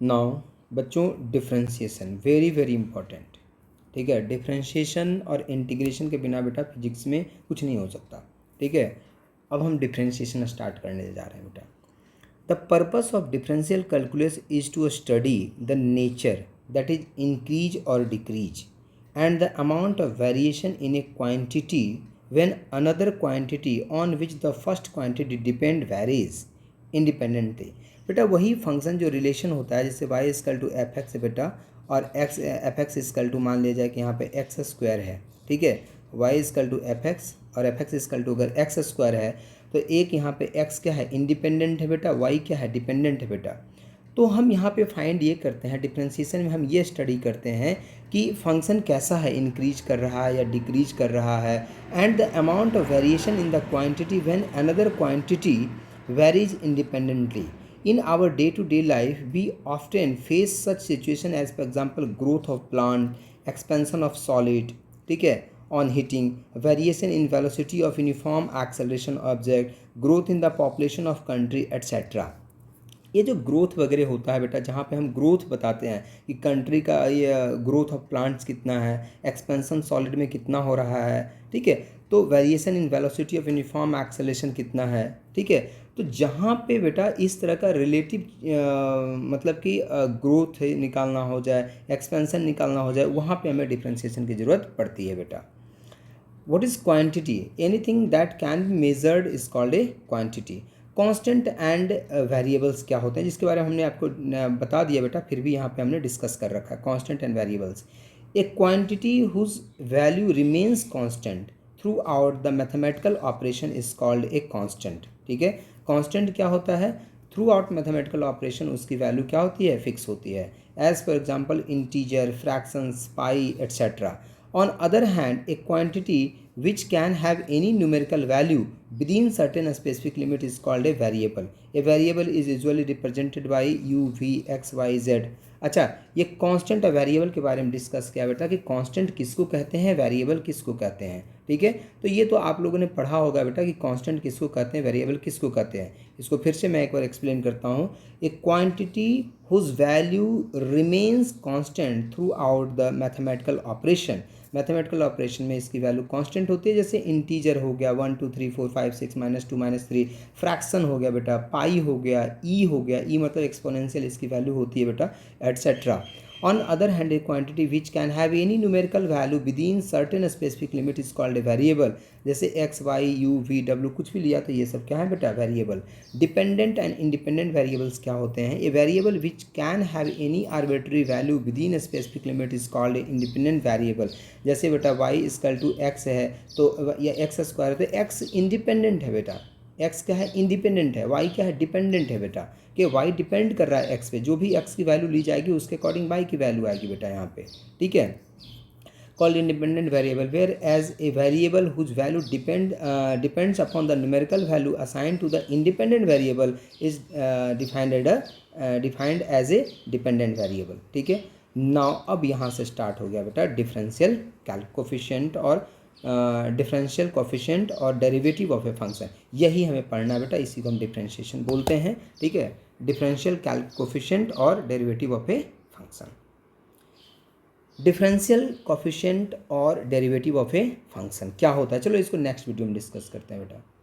Now बच्चों, differentiation very very important. ठीक है, डिफ्रेंशिएशन और इंटीग्रेशन के बिना बेटा फिजिक्स में कुछ नहीं हो सकता। ठीक है, अब हम डिफ्रेंशिएशन स्टार्ट करने जा रहे हैं बेटा। The purpose of differential calculus is to study the nature that is increase or decrease and the amount of variation in a quantity when another quantity on which the first quantity depend varies independently। बेटा वही function जो relation होता है, जैसे y is equal to f x बेटा, और x f x is equal to मान लिया जाए कि यहाँ पे एक्स स्क्वायर है। ठीक है, y is equal to f x और एफ एक्स इजकल टू अगर एक्स स्क्वायर है तो एक यहाँ पे x क्या है, इंडिपेंडेंट है बेटा, y क्या है, डिपेंडेंट है बेटा। तो हम यहाँ पे फाइंड ये करते हैं, डिफ्रेंशिएशन में हम ये स्टडी करते हैं कि फंक्शन कैसा है, इंक्रीज कर रहा है या डिक्रीज कर रहा है, and the amount of variation in the quantity when another quantity varies independently. In our day to day life we often face such situation as for example growth of plant, expansion of solid, ठीक है, on heating, variation in velocity of uniform acceleration object, growth in the population of country etc। ये जो growth वगैरह होता है बेटा, जहाँ पे हम ग्रोथ बताते हैं कि कंट्री का ये ग्रोथ ऑफ प्लांट्स कितना है, एक्सपेंशन सॉलिड में कितना हो रहा है, ठीक है, तो variation in velocity of uniform acceleration कितना है। ठीक है, तो जहाँ पे बेटा इस तरह का रिलेटिव मतलब कि ग्रोथ निकालना हो जाए, एक्सपेंशन निकालना हो जाए, वहाँ पे हमें डिफ्रेंशिएशन की ज़रूरत पड़ती है बेटा। What is quantity? Anything that can be measured is called a quantity। Constant and variables क्या होते हैं, जिसके बारे में हमने आपको बता दिया बेटा, फिर भी यहाँ पे हमने डिस्कस कर रखा है constant and variables. A quantity whose value remains constant throughout the mathematical operation is called a constant. ठीक है, कांस्टेंट क्या होता है, थ्रू आउट मैथमेटिकल ऑपरेशन उसकी वैल्यू क्या होती है, फिक्स होती है, as for example integer, fractions, pi et cetera. On other hand, a quantity which can have any numerical value within certain specific limit is called a variable। A variable is usually represented by u, v, x, y, z। अच्छा, ये constant और variable के बारे में discuss किया बेटा कि constant किसको कहते हैं, वेरिएबल किसको कहते हैं। ठीक है, तो ये तो आप लोगों ने पढ़ा होगा बेटा कि कांस्टेंट किसको कहते हैं, वेरिएबल किसको कहते हैं। इसको फिर से मैं एक बार एक्सप्लेन करता हूँ। A quantity whose value remains constant throughout the mathematical operation. Mathematical operation में इसकी वैल्यू कांस्टेंट होती है, जैसे इंटीजर हो गया 1 2 3 4 5 6 -2 -3, फ्रैक्शन हो गया बेटा, पाई हो गया, ई हो गया, ई मतलब एक्सपोनेंशियल इसकी वैल्यू होती है बेटा, etcetera. On other hand, a quantity which can have any numerical value within certain specific limit is called a variable। जैसे x, y, u, v, w कुछ भी लिया तो ये सब क्या है बेटा, variable. Dependent and independent variables क्या होते हैं, a variable which can have any arbitrary value within a specific limit is called a independent variable. जैसे बेटा y इक्वल टू x है तो या एक्स स्क्वायर है तो x इंडिपेंडेंट है बेटा, x क्या है, इंडिपेंडेंट है, y क्या है, डिपेंडेंट है बेटा, कि y डिपेंड कर रहा है x पे, जो भी x की वैल्यू ली जाएगी उसके अकॉर्डिंग y की वैल्यू आएगी बेटा यहाँ पे। ठीक है, called independent variable, whereas a variable whose value depends upon the numerical value assigned to the independent variable is defined as a dependent variable। ठीक है, नाउ अब यहाँ से स्टार्ट हो गया बेटा डिफरेंशियल कोफिशिएंट और डिफरेंशियल कोफिशिएंट और डेरिवेटिव ऑफ ए फंक्शन, यही हमें पढ़ना है बेटा, इसी को हम डिफरेंशिएशन बोलते हैं। ठीक है, डिफरेंशियल कोफिशिएंट और derivative of a function. Differential coefficient और डेरिवेटिव ऑफ ए फंक्शन क्या होता है, चलो इसको नेक्स्ट वीडियो में डिस्कस करते हैं बेटा।